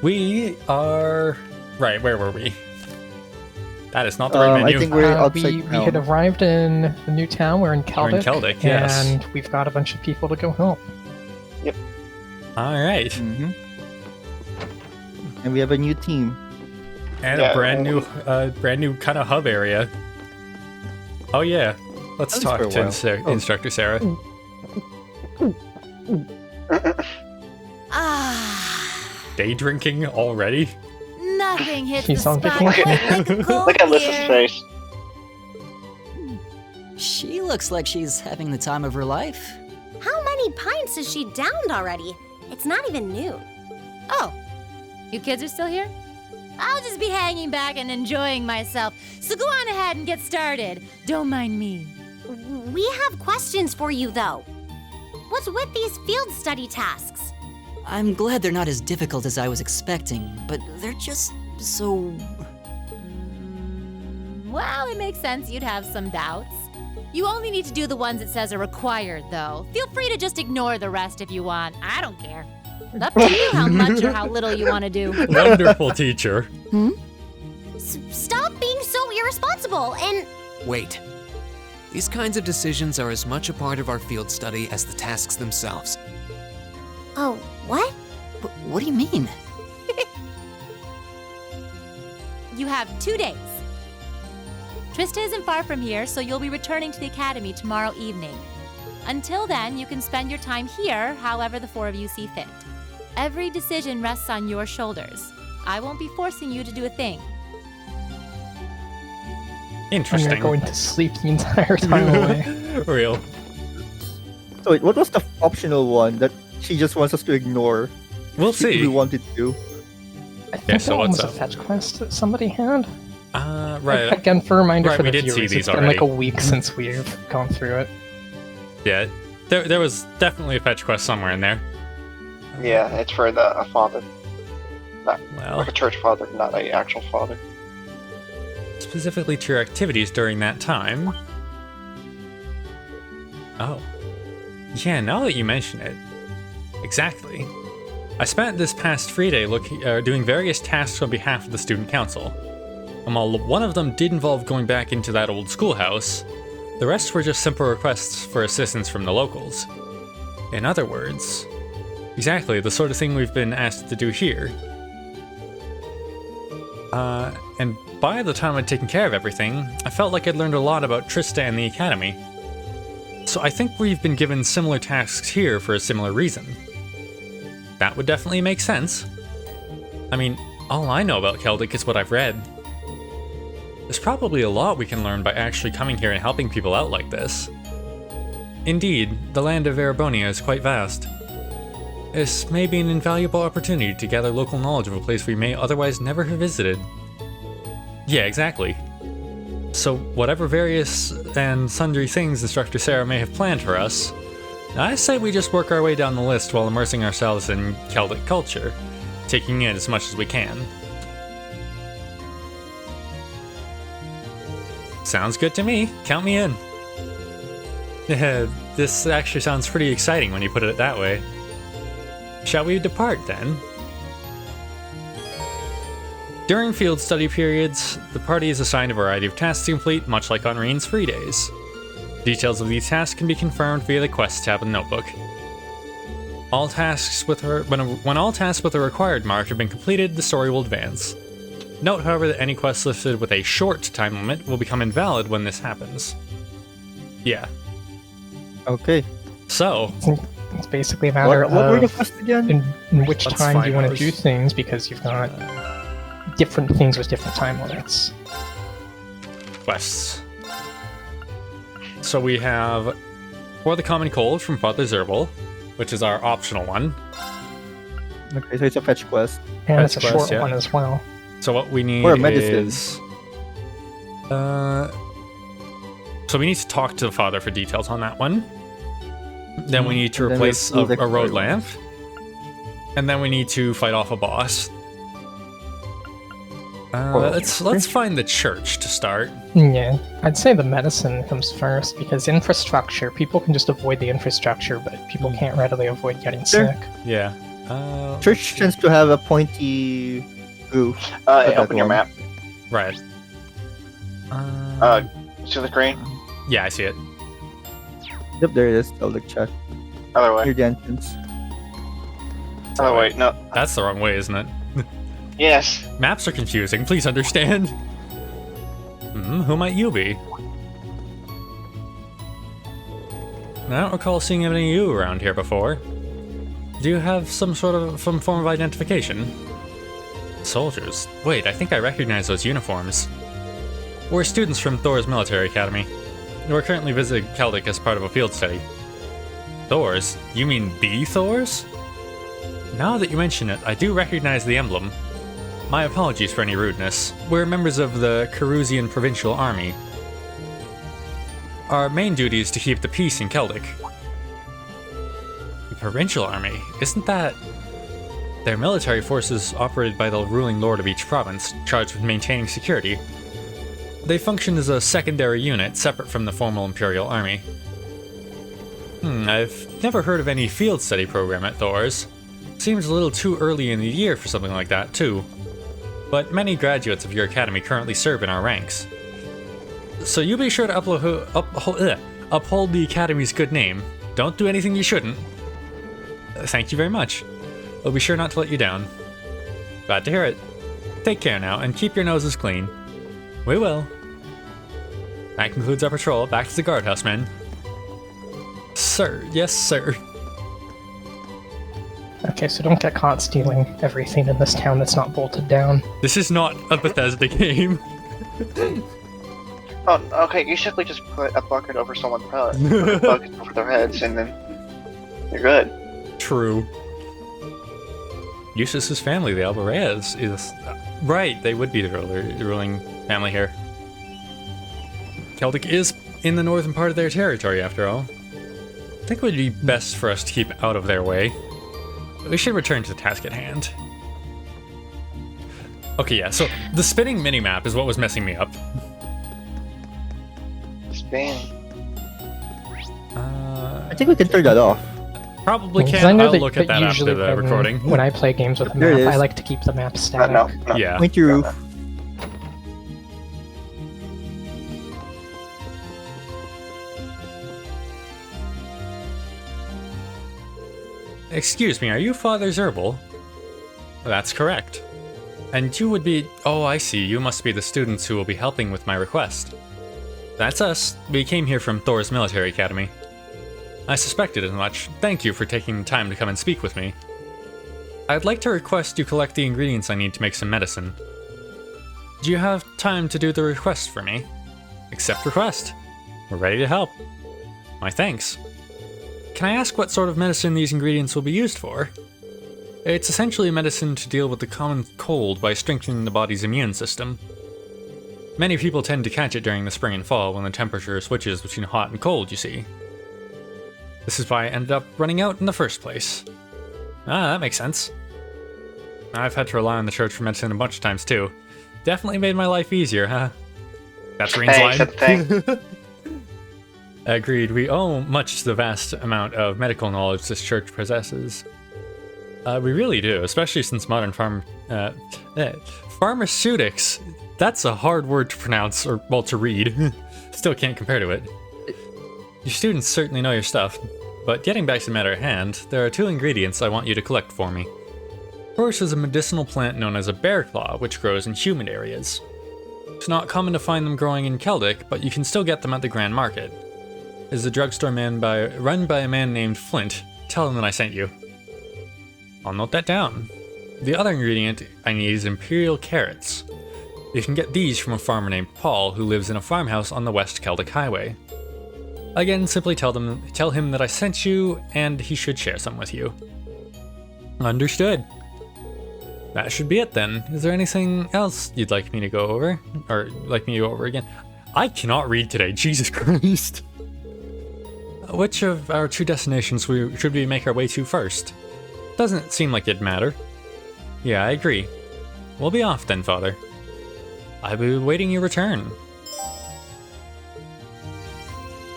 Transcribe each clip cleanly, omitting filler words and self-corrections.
We are... Right, where were we? That is not the right menu. I think we're outside we town. had arrived in the new town. We're in Keldic. We're in Keldic, yes. And we've got a bunch of people to go help. Alright. Mm-hmm. And we have a new team. And a brand new kind of hub area. Oh yeah. Let's At least talk for a to while. Instructor Sarah. Day drinking already? Nothing hits She's the on spot vacation. like the cold Look at Alyssa's beer. face. She looks like she's having the time of her life. How many pints has she downed already? It's not even noon. Oh, you kids are still here? I'll just be hanging back and enjoying myself. So go on ahead and get started. Don't mind me. We have questions for you, though. What's with these field study tasks? I'm glad they're not as difficult as I was expecting, but they're just so... Well, it makes sense you'd have some doubts. You only need to do the ones it says are required, though. Feel free to just ignore the rest if you want. I don't care. It's up to you how much or how little you want to do. Wonderful teacher. Stop being so irresponsible and... Wait. These kinds of decisions are as much a part of our field study as the tasks themselves. Oh, what? What do you mean? You have 2 days. Trista isn't far from here, so you'll be returning to the academy tomorrow evening. Until then, you can spend your time here however the four of you see fit. Every decision rests on your shoulders. I won't be forcing you to do a thing. And Interesting. you're going to sleep the entire time away. Real. So wait, what was the optional one that she just wants us to ignore? We'll If see. we wanted to. I think so that one what's was a up? fetch quest that somebody had. Right. Again, for a reminder Right, for we the did see viewers, these it's been like a already. week since we've gone through it. Yeah. There was definitely a fetch quest somewhere in there. Yeah, it's for a father. Not Well, like a church father, not an actual father. specifically to your activities during that time. Oh. Yeah, now that you mention it. Exactly. I spent this past free day doing various tasks on behalf of the student council. And while one of them did involve going back into that old schoolhouse, the rest were just simple requests for assistance from the locals. In other words, exactly the sort of thing we've been asked to do here. And by the time I'd taken care of everything, I felt like I'd learned a lot about Trista and the Academy. So I think we've been given similar tasks here for a similar reason. That would definitely make sense. I mean, all I know about Keldic is what I've read. There's probably a lot we can learn by actually coming here and helping people out like this. Indeed, the land of Erebonia is quite vast. This may be an invaluable opportunity to gather local knowledge of a place we may otherwise never have visited. Yeah, exactly. So whatever various and sundry things Instructor Sarah may have planned for us, I say we just work our way down the list while immersing ourselves in Celtic culture, taking in as much as we can. Sounds good to me. Count me in. Yeah, this actually sounds pretty exciting when you put it that way. Shall we depart then? During field study periods, the party is assigned a variety of tasks to complete, much like on Reen's free days. Details of these tasks can be confirmed via the Quests tab in the notebook. All tasks with when all tasks with a required mark have been completed, the story will advance. Note, however, that any quest listed with a short time limit will become invalid when this happens. Yeah. Okay. So, It's basically a matter What were the of quests again? in which Let's time do find you want to those. do things, because you've got different things with different time limits. quests. So we have For the Common Cold from Father Zerbal, which is our optional one. Okay, so it's a fetch quest. And it's a Fetch quest, short yeah. one as well. So what we need Or a medicine. is... So we need to talk to the father for details on that one. Then we need to And then replace we'll do a the road third one. lamp. And then we need to fight off a boss. Let's find the church to start. Yeah, I'd say the medicine comes first, because infrastructure, people can just avoid the infrastructure, but people can't readily avoid getting Sure. sick. Yeah. Church tends to have a pointy roof. Open your map. Right. See the green? Yeah, I see it. Yep, there it is. I'll look check. Other way. Near the entrance. Oh wait, no. That's the wrong way, isn't it? Yes. Maps are confusing, please understand. Who might you be? I don't recall seeing any of you around here before. Do you have some form of identification? Soldiers. Wait, I think I recognize those uniforms. We're students from Thor's military academy. We're currently visiting Celtic as part of a field study. Thor's? You mean the Thors? Now that you mention it, I do recognize the emblem. My apologies for any rudeness. We're members of the Carusian Provincial Army. Our main duty is to keep the peace in Celtic. The Provincial Army? Isn't that... They're military forces operated by the ruling lord of each province, charged with maintaining security. They function as a secondary unit, separate from the formal Imperial Army. I've never heard of any field study program at Thor's. Seems a little too early in the year for something like that, too. But many graduates of your academy currently serve in our ranks. So you be sure to uphold the academy's good name. Don't do anything you shouldn't. Thank you very much. We'll be sure not to let you down. Glad to hear it. Take care now, and keep your noses clean. We will. That concludes our patrol. Back to the guardhouse, men. Sir, yes, sir. Okay, so don't get caught stealing everything in this town that's not bolted down. This is not a Bethesda game. Oh, okay, you simply just put a bucket over someone's head. Put a bucket over their heads, and then you're good. True. Eustace's family, the Alvarez, is... Right, they would be the ruling family here. Celtic is in the northern part of their territory, after all. I think it would be best for us to keep out of their way. We should return to the task at hand. Okay, yeah, so the spinning minimap is what was messing me up. Spin. I think we can turn that off. Probably Because can. I know I'll that- look at that that after usually the recording. when I play games with a There it map, I is. like to keep the map static. No. Yeah. Pointy roof. Excuse me, are you Father Zerbal? That's correct. And you would be... Oh, I see. You must be the students who will be helping with my request. That's us. We came here from Thor's military academy. I suspected as much. Thank you for taking the time to come and speak with me. I'd like to request you collect the ingredients I need to make some medicine. Do you have time to do the request for me? Accept request. We're ready to help. My thanks. Can I ask what sort of medicine these ingredients will be used for? It's essentially a medicine to deal with the common cold by strengthening the body's immune system. Many people tend to catch it during the spring and fall when the temperature switches between hot and cold, you see. This is why I ended up running out in the first place. Ah, that makes sense. I've had to rely on the church for medicine a bunch of times too. Definitely made my life easier, huh? That's Green's Hey, line. said the thing. Agreed, we owe much to the vast amount of medical knowledge this church possesses. We really do, especially since modern pharmaceutics, that's a hard word to pronounce, or, well, to read. Still can't compare to it. Your students certainly know your stuff, but getting back to the matter at hand, there are 2 ingredients I want you to collect for me. First is a medicinal plant known as a bear claw, which grows in humid areas. It's not common to find them growing in Celtic, but you can still get them at the Grand Market. It is a drugstore run by a man named Flint. Tell him that I sent you. I'll note that down. The other ingredient I need is imperial carrots. You can get these from a farmer named Paul who lives in a farmhouse on the West Celtic Highway. Again, simply tell him that I sent you, and he should share some with you. Understood. That should be it then. Is there anything else you'd like me to go over? Or like me to go over again? I cannot read today, Jesus Christ. Which of our 2 destinations should we make our way to first? Doesn't seem like it'd matter. Yeah, I agree. We'll be off then, Father. I'll be waiting your return.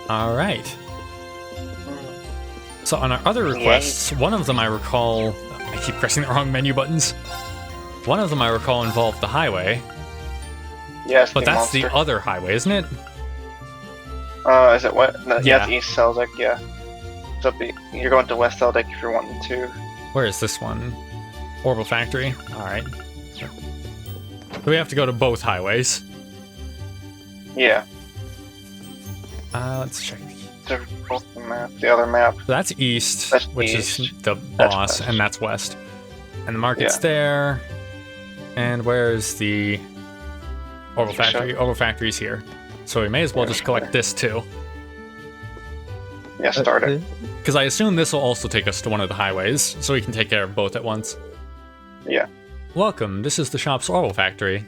Alright. So on our other requests, one of them I recall I keep pressing the wrong menu buttons. One of them I recall involved the highway, Yes, but that's the other highway, isn't it? Is it what? No, Yeah. it's East Celtic, yeah. So you're going to West Celtic if you're wanting to. Where is this one? Orbital Factory? Alright. So we have to go to both highways. Yeah. Let's check. They're both the map. The other map. So that's east, That's which is east. the That's boss, west. and that's west. And the market's Yeah. there. And where's the Orbital Sure. Factory? Orbital Factory's here. So we may as well just collect this too. Yeah, start it. Because I assume this will also take us to one of the highways, so we can take care of both at once. Yeah. Welcome, this is the shop's Orbital Factory.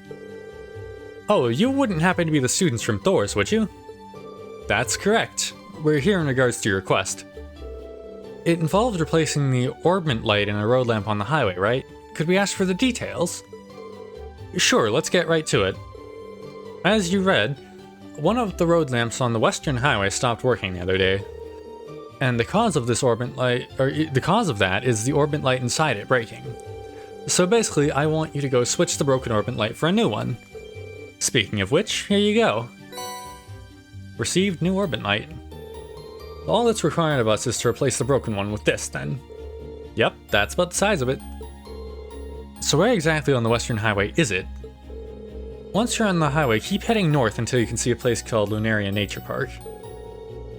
Oh, you wouldn't happen to be the students from Thor's, would you? That's correct. We're here in regards to your request. It involved replacing the orbment light in a road lamp on the highway, right? Could we ask for the details? Sure, let's get right to it. As you read, one of the road lamps on the western highway stopped working the other day. And the cause of this orbment light, or the cause of that is the orbment light inside it breaking. So basically, I want you to go switch the broken orbment light for a new one. Speaking of which, here you go. Received new orbit light. All that's required of us is to replace the broken one with this, then. Yep, that's about the size of it. So where exactly on the western highway is it? Once you're on the highway, keep heading north until you can see a place called Lunaria Nature Park.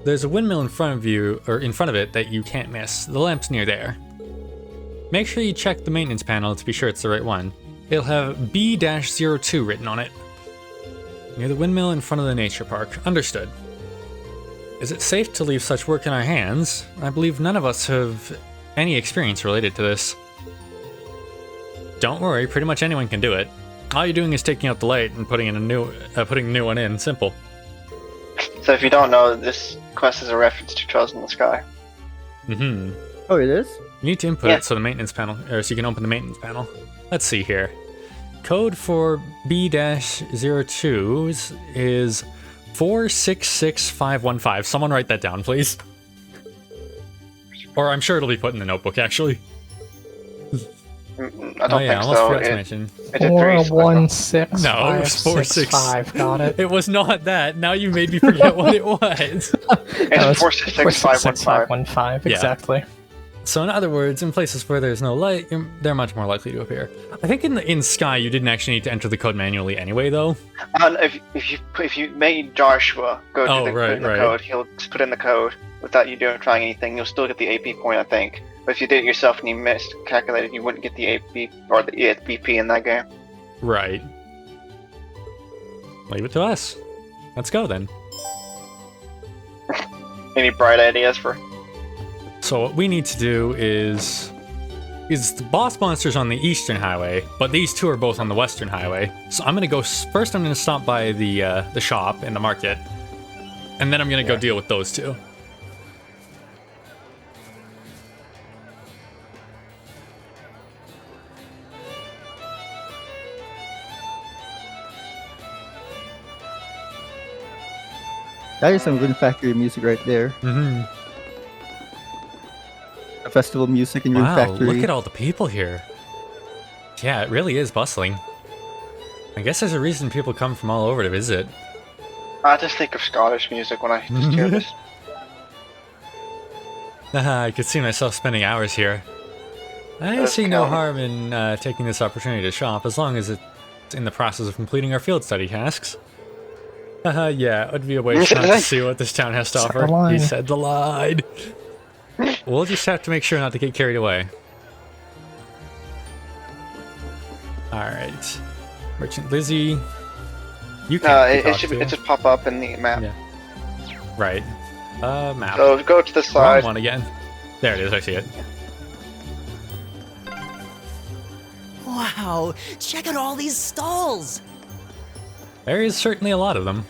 There's a windmill in front of you, or in front of it, that you can't miss. The lamp's near there. Make sure you check the maintenance panel to be sure it's the right one. It'll have B-02 written on it. Near the windmill in front of the nature park. Understood. Is it safe to leave such work in our hands? I believe none of us have any experience related to this. Don't worry, pretty much anyone can do it. All you're doing is taking out the light and putting a new one in. Simple. So if you don't know, this quest is a reference to Trails in the Sky. Mm-hmm. Oh, it is? You need to input Yeah. it so the maintenance panel, or so you can open the maintenance panel. Let's see here. Code for B-02 is 466515. Someone write that down, please. Or I'm sure it'll be put in the notebook, actually. I don't Oh yeah, I think almost so. forgot to mention. It did three, so I don't- 416. No, it was 565. Got it. It was not that. Now you made me forget what it was. It's No, 466515. 515. Yeah. Exactly. So in other words, in places where there's no light, they're much more likely to appear. I think in Sky you didn't actually need to enter the code manually anyway, though. And if you made Joshua go Oh, to put in the right. code, he'll just put in the code without you trying anything. You'll still get the AP point, I think. But if you did it yourself and you miscalculated, you wouldn't get the AP or the BP in that game. Right. Leave it to us. Let's go then. Any bright ideas for? So what we need to do is the boss monster's on the eastern highway, but these two are both on the western highway. So I'm gonna go first. I'm gonna stop by the shop and the market, and then I'm gonna go deal with those two. That is some good factory music right there. Mm-hmm. Festival music in Rune Wow, Factory. look at all the people here. Yeah, it really is bustling. I guess there's a reason people come from all over to visit. I just think of Scottish music when I just hear this. I could see myself spending hours here. I That's see no cool. harm in taking this opportunity to shop, as long as it's in the process of completing our field study tasks. Yeah, it would be a waste not to see what this town has to Said the offer. He line. said the line. We'll just have to make sure not to get carried away. Alright. Merchant Lizzie. You can't It should pop up in the map. Yeah. Right. Map. So go to the Wrong side. one again. There it is, I see it. Wow, check out all these stalls! There is certainly a lot of them.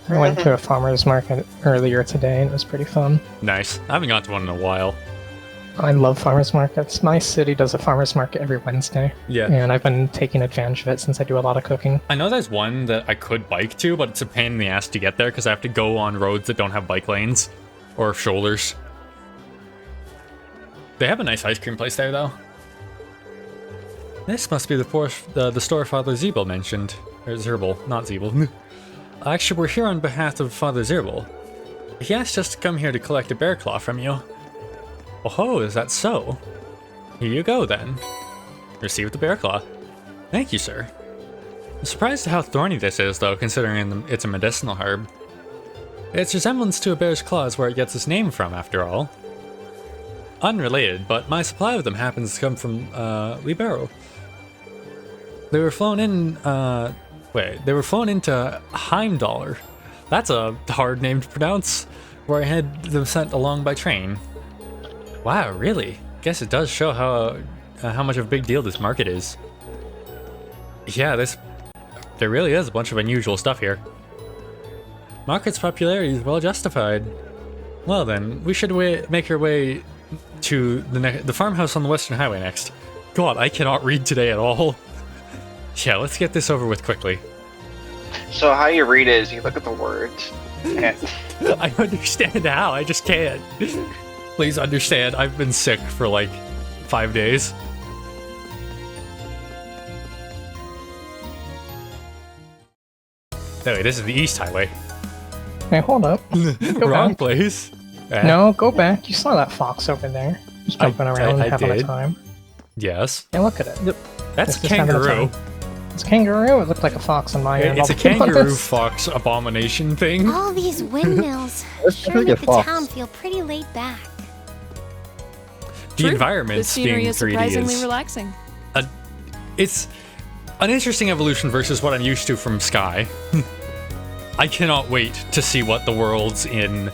I went to a farmer's market earlier today and it was pretty fun. Nice. I haven't gone to one in a while. I love farmers markets. My city does a farmers market every Wednesday. Yeah. And I've been taking advantage of it since I do a lot of cooking. I know there's one that I could bike to, but it's a pain in the ass to get there because I have to go on roads that don't have bike lanes or shoulders. They have a nice ice cream place there, though. This must be the store Father Zeeble mentioned. Or Zerbal, not Zeeble. Actually, we're here on behalf of Father Zerbal. He asked us to come here to collect a bear claw from you. Oh, is that so? Here you go, then. Receive the bear claw. Thank you, sir. I'm surprised at how thorny this is, though, considering it's a medicinal herb. Its resemblance to a bear's claw is where it gets its name from, after all. Unrelated, but my supply of them happens to come from, Libero. They were flown in, they were flown into Heimdallr. That's a hard name to pronounce, where I had them sent along by train. Wow, really? Guess it does show how much of a big deal this market is. Yeah, there really is a bunch of unusual stuff here. Market's popularity is well justified. Well then, we should make our way to the farmhouse on the Western Highway next. God, I cannot read today at all. Yeah, let's get this over with quickly. So how you read it is you look at the words. And I understand how, I just can't. Please understand, I've been sick for like 5 days. Anyway, this is the East Highway. Hey, hold up. Go Wrong back. place. No, go back. You saw that fox over there. Just jumping around and having a did. time. Yes. Yeah, look at it. That's It's just having a kangaroo. time. It's kangaroo. It looked like a fox on my end. It's a I'll be kangaroo honest. fox abomination thing. All these windmills That's sure definitely make a the fox. town feel pretty laid back. The True. environments The scenery being is 3D surprisingly is relaxing. it's an interesting evolution versus what I'm used to from Sky. I cannot wait to see what the worlds in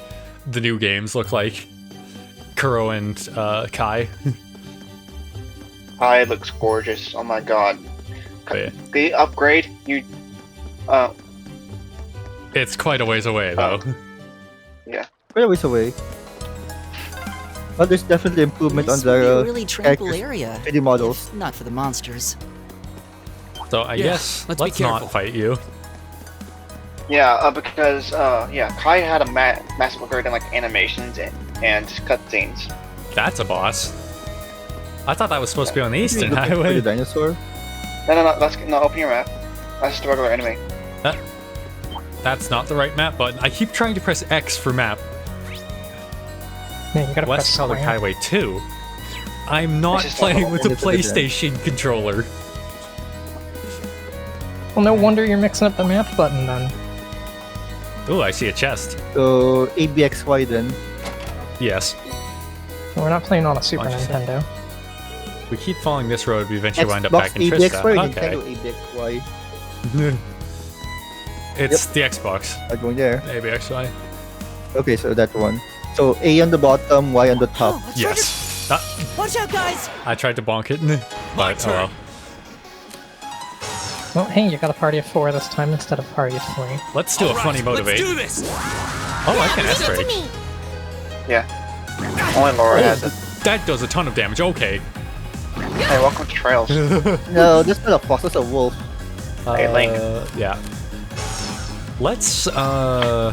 the new games look like. Kuro and Kai. Kai looks gorgeous. Oh my god. Yeah. The upgrade, you It's quite a ways away, though. Quite a ways away. But there's definitely improvement This on would be a the really tranquil characters' area. 3D models. If not for the monsters. So I Yeah, guess let's be let's careful. not fight you. because Kai had a massive upgrade in like animations and cutscenes. That's a boss. I thought that was supposed to be on the Eastern Looking for the Highway. dinosaur. No, open your map. That's just a regular enemy. That's not the right map button. I keep trying to press X for map. Man, you gotta press West Public square. Highway 2. I'm not This is playing not- with a It's a good PlayStation controller. Well, no wonder you're mixing up the map button then. Ooh, I see a chest. So ABXY then. Yes. We're not playing on a Super Watch yourself. Nintendo. We keep following this road, we eventually wind up Xbox back in ABXY, Trista. Nintendo ABXY. It's the Xbox. I'm going there. ABXY. Okay, so that one. So A on the bottom, Y on the top. Yes. Watch out, guys! I tried to bonk it, but oh turn. well. Well, hey, you got a party of 4 this time instead of a party of 3. Let's do a funny motivate. Let's do this! Oh, I can Listen to S-break. me. Yeah. Only Laura has it. That does a ton of damage. Okay. Hey, welcome to Trails. No, that's not a fox, that's a wolf. Hey, Link. Yeah. Let's just I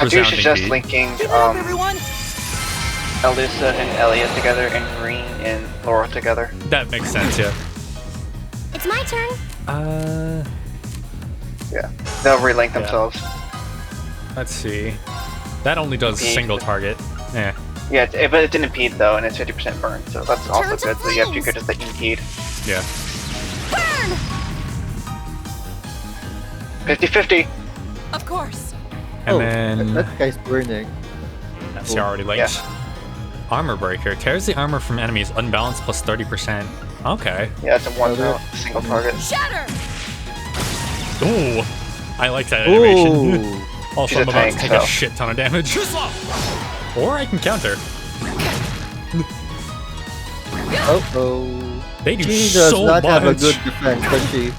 do resounding suggest beat. linking Everyone! Alyssa and Elliot together and Green and Laura together. That makes sense, yeah. It's my turn. Yeah. They'll relink Yeah. themselves. Let's see. That only does Okay. single target. Yeah. Yeah, but it didn't impede though, and it's 50% burn, so that's also Turn to good. So you have to flames. go just like impede. Yeah. Burn! 50-50. Of course. And Oh, then that guy's burning. that's already linked. Armor breaker. Tears the armor from enemies unbalanced plus 30%. Okay. Yeah, it's a one Other- single target. Shatter! Ooh. I like that animation. Ooh. Also, She's a I'm about tank, to take so. a shit ton of damage. Or I can counter. Oh. They do She does so not much. have a good defense, does she?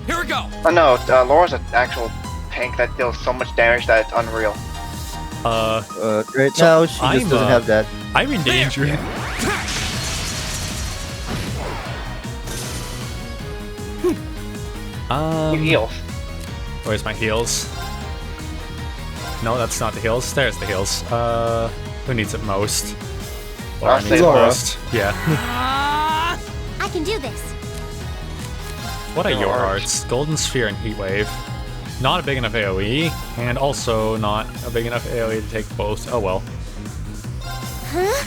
Here we go! Oh no, Laura's an actual tank that deals so much damage that it's unreal. Right So now, she I'm, just doesn't have that. I'm in danger. You heals. Where's my heals? No, that's not the heals. There's the heals. Who needs it most? Laura I'll needs say a Laura. boost. Yeah. I can do this. What are your Laura. arts? Golden Sphere and Heat Wave. Not a big enough AoE, and also not a big enough AoE to take both. Oh well. Huh?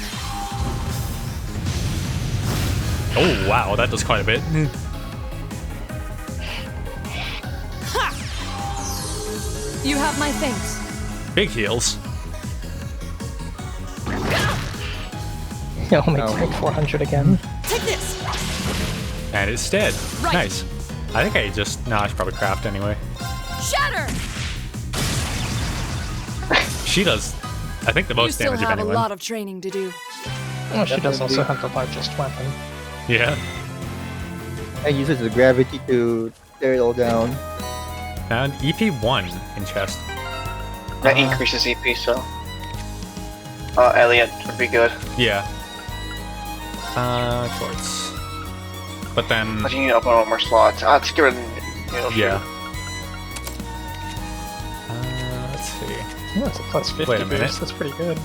Oh wow, that does quite a bit. You have my thanks. Big heals. It only Oh. took 400 again. Take this. And it's dead. Right. Nice. I think I just... No, I should probably craft anyway. Shatter. She does, I think, the You most still damage of have a anyone. lot of training to do. Oh, she does also Definitely. have the largest weapon. Yeah. I use it as gravity to tear it all down. Found EP1 in chest. That increases EP, so. Elliot would be good. Yeah. Quartz. But then... But you need to open one more slots. Let's get rid of needle shooter. Yeah. Let's see. Oh, it's a plus 50 Wait a minute. boost. That's pretty good.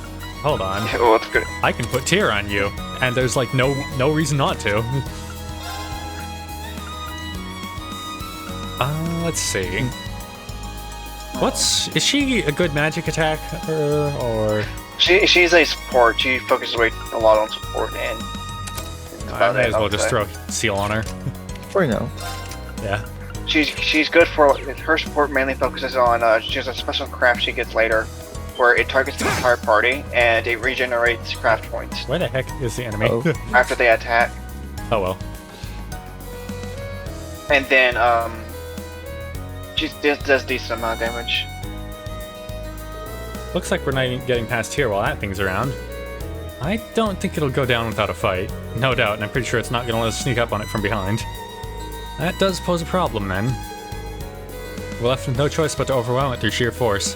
Hold on. Oh, that's good. I can put tier on you, and there's like no reason not to. Let's see. Is she a good magic attacker or? She's a support. She focuses a lot on support and. I may as well just throw seal on her. For now. Yeah. She's good for her support. Mainly focuses on. She has a special craft she gets later, where it targets the entire party and it regenerates craft points Where the heck is the enemy? Oh. after they attack. Oh well. And then she does decent amount of damage. Looks like we're not even getting past here while that thing's around. I don't think it'll go down without a fight. No doubt, and I'm pretty sure it's not gonna let us sneak up on it from behind. That does pose a problem then. We're left with no choice but to overwhelm it through sheer force.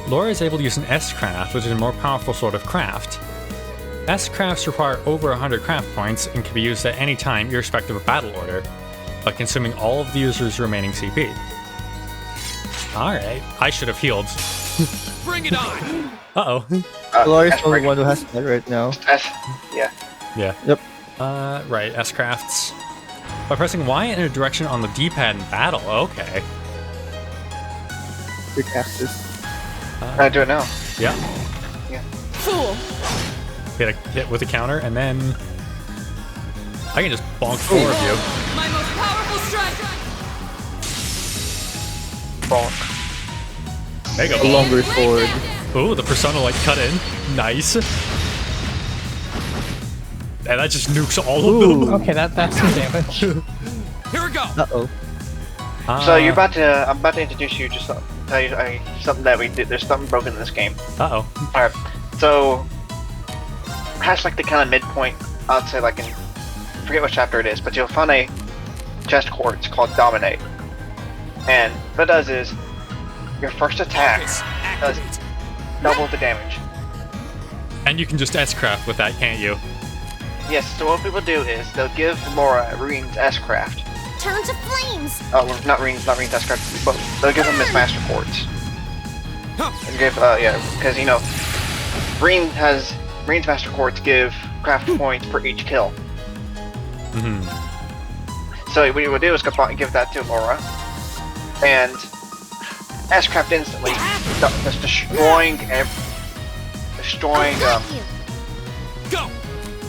Laura is able to use an S-craft, which is a more powerful sort of craft. S-crafts require over 100 craft points and can be used at any time irrespective of battle order, by consuming all of the user's remaining CP. Alright, I should have healed. Bring it on! Uh-oh. Laura's the only S-break. one who has that right now. Yeah. Yeah. Yep. Right, S-crafts. By pressing Y in a direction on the D-pad in battle, okay. Quick access. I do it now. Yeah. Fool. Hit with a counter, and then... I can just bonk 4 of you. My most powerful strike. Bonk. There you A go. longer sword. Ooh, the persona like cut in. Nice. And that just nukes all of them. Ooh. Okay, that's some damage. Here we go! Uh-oh. So I'm about to introduce you. Just tell you something that we did. There's something broken in this game. Uh-oh. All right. So has like the kind of midpoint. I'd say like in forget what chapter it is, but you'll find a chest quartz called Dominate. And what it does is your first attack does double the damage. And you can just S-craft with that, can't you? Yes. So what people do is they'll give Laura Reen's S-craft. Turn to flames. Oh, well, not Reen's S-craft, but they'll give him his Master Quartz. And give because you know, Reen's Master Quartz give craft points for each kill. Mm-hmm. So what you would do is give that to Laura, and S-craft instantly, just destroying Got you. Go!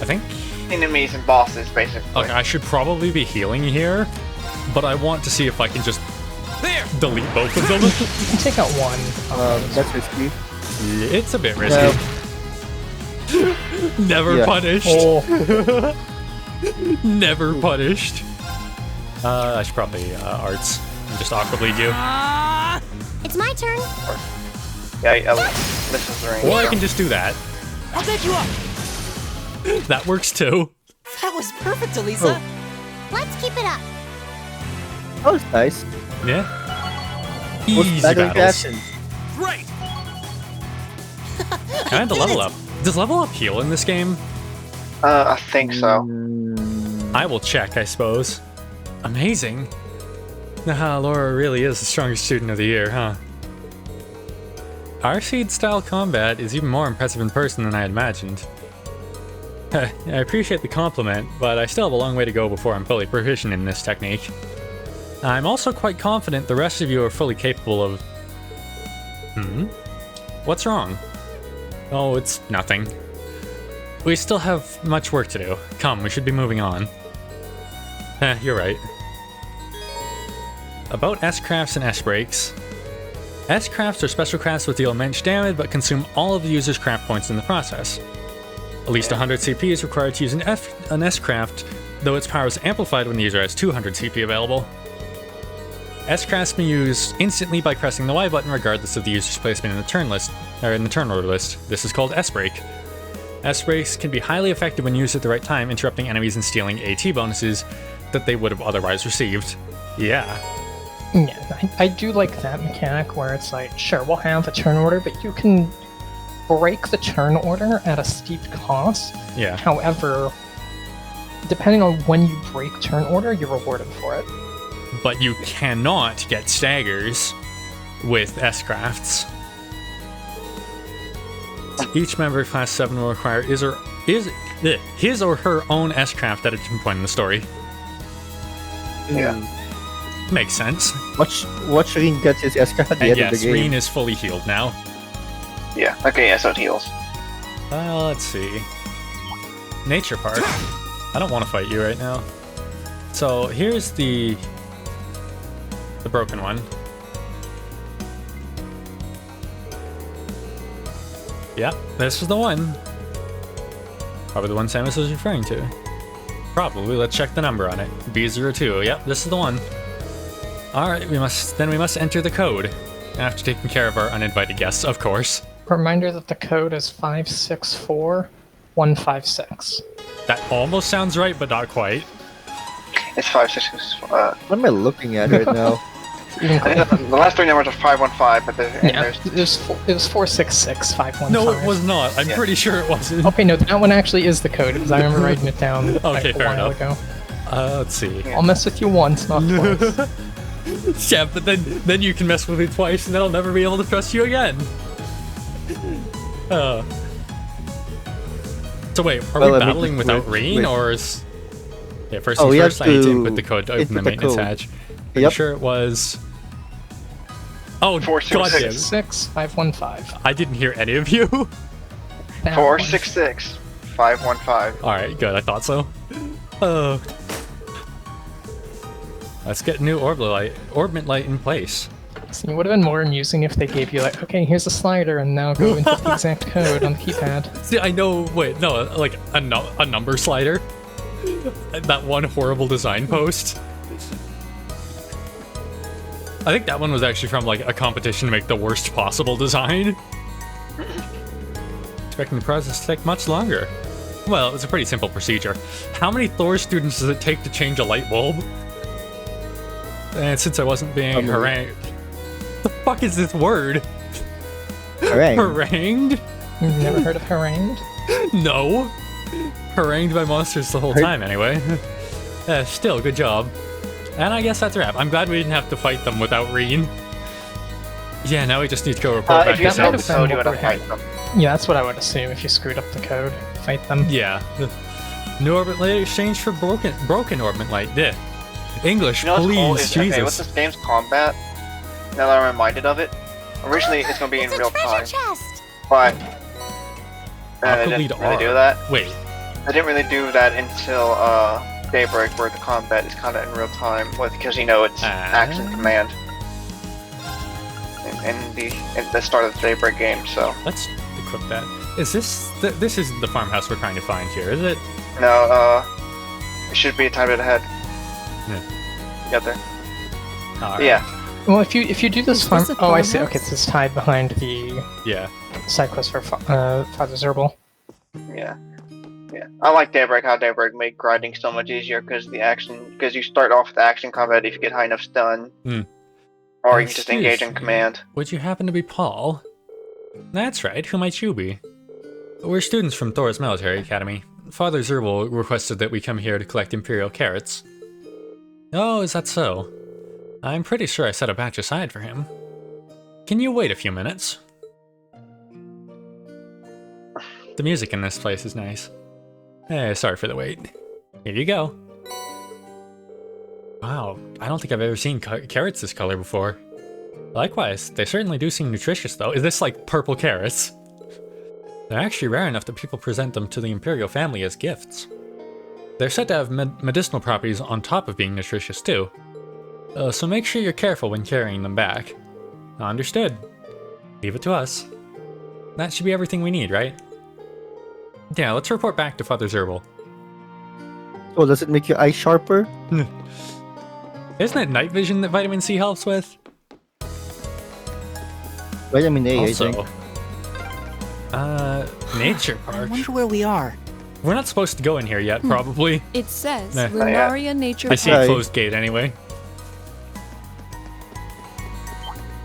I think... enemies and bosses, basically. Okay, I should probably be healing here, but I want to see if I can just There! delete both of them. You can take out one. That's risky. It's a bit risky. Never Yeah. punished. Oh, Never punished. I should probably arts and just aqua bleed you. It's my turn. Yeah, this is the range. Or I can just do that. I'll take you up. That works too. That was perfect, Elisa. Let's keep it up. That was nice. Yeah. What's Easy battle battles. reaction? Great! I had to level up. Does level up heal in this game? I think so. I will check, I suppose. Amazing. Nah, Laura really is the strongest student of the year, huh? Arcade style combat is even more impressive in person than I had imagined. I appreciate the compliment, but I still have a long way to go before I'm fully proficient in this technique. I'm also quite confident the rest of you are fully capable of... What's wrong? Oh, it's nothing. We still have much work to do. Come, we should be moving on. You're right. About S-crafts and S-breaks. S-crafts are special crafts that deal immense damage but consume all of the user's craft points in the process. At least 100 CP is required to use an S-craft, though its power is amplified when the user has 200 CP available. S-crafts can be used instantly by pressing the Y button regardless of the user's placement in the turn list, or in the turn order list. This is called S-break. S-breaks can be highly effective when used at the right time, interrupting enemies and stealing AT bonuses that they would have otherwise received. Yeah. Yeah, I do like that mechanic where it's like, sure, we'll have a turn order, but you can break the turn order at a steep cost. Yeah. However, depending on when you break turn order, you're rewarded for it. But you cannot get staggers with S-crafts. Each member of Class 7 will require his or her own S-craft at a different point in the story. Yeah. Makes sense. Watch Rin get his S-craft at the end of the yes, game. Rin is fully healed now. Yeah. Okay. Yeah. So it heals. Let's see. Nature Park. I don't want to fight you right now. So here's the broken one. Yep, this is the one. Probably the one Samus was referring to. Probably. Let's check the number on it. B02. Yep, this is the one. Alright, we must enter the code. After taking care of our uninvited guests, of course. Reminder that the code is 564156. That almost sounds right, but not quite. It's 566. What am I looking at right now? Even I think the last three numbers are 515, but there's it was 466515. No, it was not. I'm pretty sure it wasn't. Okay, no, that one actually is the code, because I remember writing it down Okay, a fair while enough. ago. Let's see. I'll mess with you once, not twice. Yeah, but then you can mess with me twice, and then I'll never be able to trust you again. So wait, are we battling without Rin, or is... Yeah, first things first, I need to input the code to open the maintenance hatch. Pretty sure it was... Oh, goddamn. 6515. I didn't hear any of you. 466 515. Alright, good, I thought so. Let's get a new orbit light in place. So it would have been more amusing if they gave you like, okay, here's a slider, and now go into the exact code on the keypad. See, I know, wait, no, like a number slider. That one horrible design post. I think that one was actually from like a competition to make the worst possible design. Expecting the process to take much longer. Well, it's a pretty simple procedure. How many Thor students does it take to change a light bulb? And since I wasn't being harangued... The fuck is this word? Harangued. Harangued? You've never heard of harangued? No. Harangued by monsters the whole time, anyway. Still, good job. And I guess that's a wrap. I'm glad we didn't have to fight them without Rin. Yeah, now we just need to go report back If you to know the Samus. code, you would have fight them. Yeah, that's what I would assume if you screwed up the code. Fight them. Yeah. New orbit light exchange for broken orbit light. Yeah. English, You know what's cool please, is, Jesus. okay, what's this game's combat? Now that I'm reminded of it. Originally, it's gonna be in real time, chest. but they Aqua didn't Lead really R. do that. Wait. They didn't really do that until Daybreak, where the combat is kind of in real time, because it's action command in the start of the Daybreak game. So Let's equip that. Is this... this isn't the farmhouse we're trying to find here, is it? no, it should be a tiny bit ahead. Yeah. You got there? Alright. Yeah. Well, if you do this Is farm... this a Oh, I see. farmhouse? Okay, this is tied behind the Yeah. side quest for Father Zerbal. Yeah. I like Daybreak. How Daybreak made grinding so much easier because you start off with action combat if you get high enough stun, or you can just engage in command. Would you happen to be Paul? That's right, who might you be? We're students from Thor's Military Academy. Father Zerbal requested that we come here to collect Imperial carrots. Oh, is that so? I'm pretty sure I set a batch aside for him. Can you wait a few minutes? The music in this place is nice. Sorry for the wait. Here you go. Wow, I don't think I've ever seen carrots this color before. Likewise, they certainly do seem nutritious though. Is this like purple carrots? They're actually rare enough that people present them to the Imperial family as gifts. They're said to have medicinal properties on top of being nutritious too. So make sure you're careful when carrying them back. Understood. Leave it to us. That should be everything we need, right? Yeah, let's report back to Father Zerbal. Oh, does it make your eyes sharper? Isn't it night vision that vitamin C helps with? Vitamin A, Also, I think. Nature I Park. wonder where we are. We're not supposed to go in here yet, probably. It says Nah. Lunaria Nature I see Park. a closed gate anyway.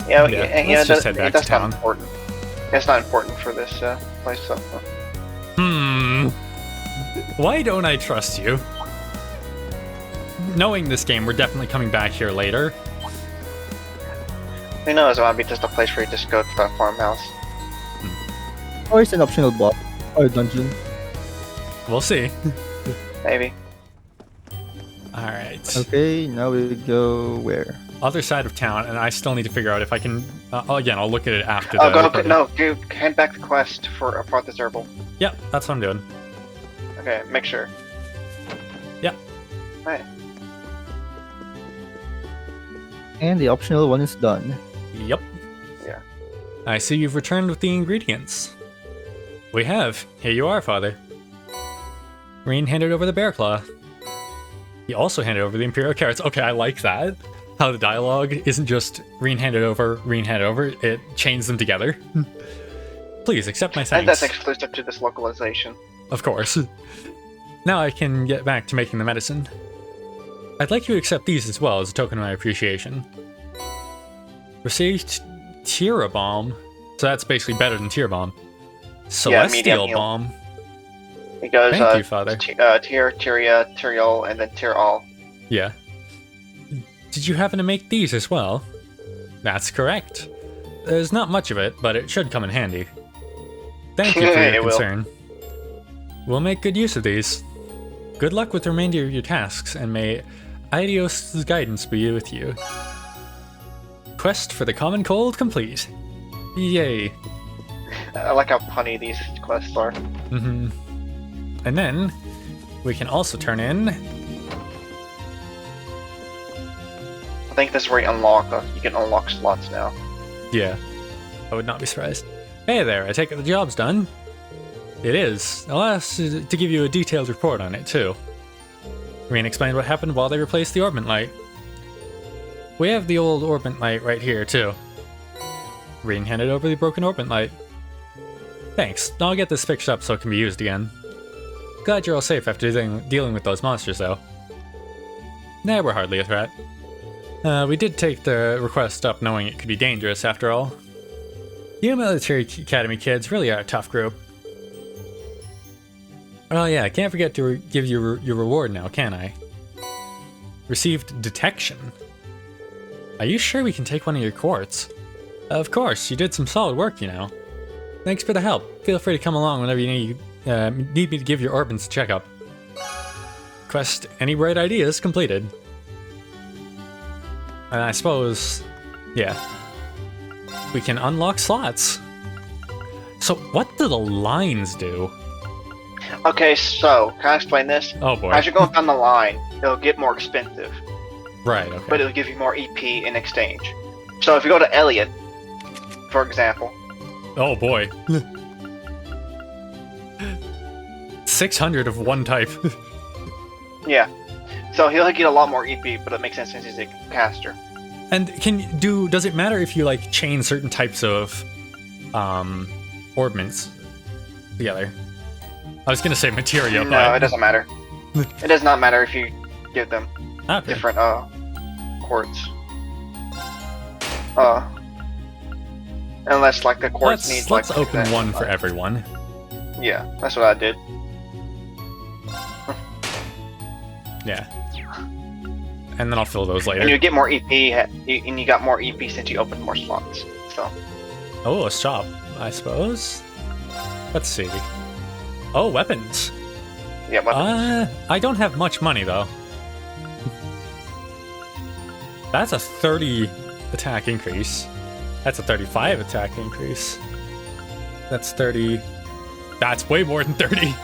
Yeah, let's just head back to that's town. not important. It's not important for this place. So. Why don't I trust you? Knowing this game, we're definitely coming back here later. Who knows? It might be just a place where you just go to the farmhouse. Or it's an optional boss or dungeon. We'll see. Maybe. Alright. Okay, now we go where? Other side of town, and I still need to figure out if I can... again, I'll look at it after Oh, the go, recording. no, hand back the quest for this herbal. Yep, that's what I'm doing. Okay, make sure. Yep. Right. And the optional one is done. Yep. Yeah. I see you've returned with the ingredients. We have. Here you are, Father. Reen handed over the bear claw. He also handed over the Imperial carrots. Okay, I like that. How the dialogue isn't just Reen handed over, it chains them together. Please accept my And thanks. that's exclusive to this localization. Of course. Now I can get back to making the medicine. I'd like you to accept these as well as a token of my appreciation. Received Tira Bomb. So that's basically better than Tear Bomb. Celestial medium heal. Bomb. It goes Thank you, Father. Tyria, Tyriol, and then Tyrol. Yeah. Did you happen to make these as well? That's correct. There's not much of it, but it should come in handy. Thank you for It your will. concern. We'll make good use of these. Good luck with the remainder of your tasks, and may Aidios' guidance be with you. Quest for the Common Cold complete. Yay. I like how punny these quests are. Mm-hmm. And then, we can also turn in... I think this is where you unlock. You can unlock slots now. Yeah. I would not be surprised. Hey there, I take it the job's done. It is. I'll ask to give you a detailed report on it, too. Reen explained what happened while they replaced the orbit light. We have the old orbit light right here, too. Reen handed over the broken orbit light. Thanks. I'll get this fixed up so it can be used again. Glad you're all safe after dealing with those monsters, though. Nah, we're hardly a threat. We did take the request up knowing it could be dangerous, after all. You military academy kids really are a tough group. Oh yeah, I can't forget to give you your reward now, can I? Received detection. Are you sure we can take one of your quartz? Of course, you did some solid work, you know. Thanks for the help. Feel free to come along whenever you need me to give your orbits a checkup. Quest any bright ideas completed. And I suppose, yeah, we can unlock slots. So what do the lines do? Okay, so can I explain this? Oh boy. As you're going down the line, it'll get more expensive, Right, okay. but it'll give you more EP in exchange. So if you go to Elliot, for example, Oh boy. 600 of one type. yeah. So he'll get a lot more EP, but it makes sense since he's a caster. And does it matter if you like chain certain types of orbments together? I was gonna say materia, No, but it doesn't matter. It does not matter if you give them okay. different quartz. Unless like the quartz needs Let's like open that. one for everyone. Yeah, that's what I did. Yeah. And then I'll fill those later. And you get more EP, and you got more EP since you opened more slots. So Oh, a shop, I suppose. Let's see. Oh, weapons. Yeah, weapons. I don't have much money though. That's a 30 attack increase. That's a 35 attack increase. That's 30. That's way more than 30.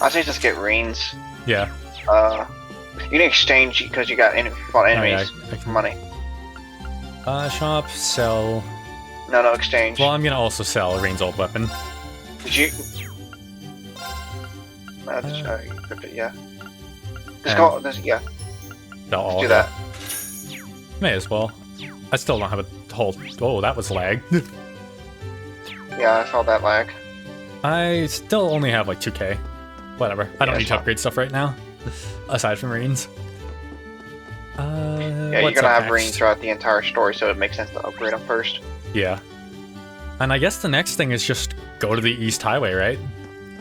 I'd say just get reins. Yeah. You can exchange because you got fought enemies I for money. Shop, sell. No, exchange. Well, I'm gonna also sell Rain's old weapon. Did you? You equipped it, yeah. Just go. Yeah. Sell all Do of that. it. May as well. I still don't have a whole. Oh, that was lag. Yeah, I saw that lag. I still only have like 2k. Whatever. I don't need to upgrade stuff right now. Aside from Reins. Yeah, you're what's gonna up have reins next? throughout the entire story, so it makes sense to upgrade them first. Yeah. And I guess the next thing is just go to the East Highway, right?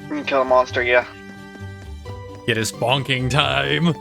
You can kill a monster, yeah. It is bonking time.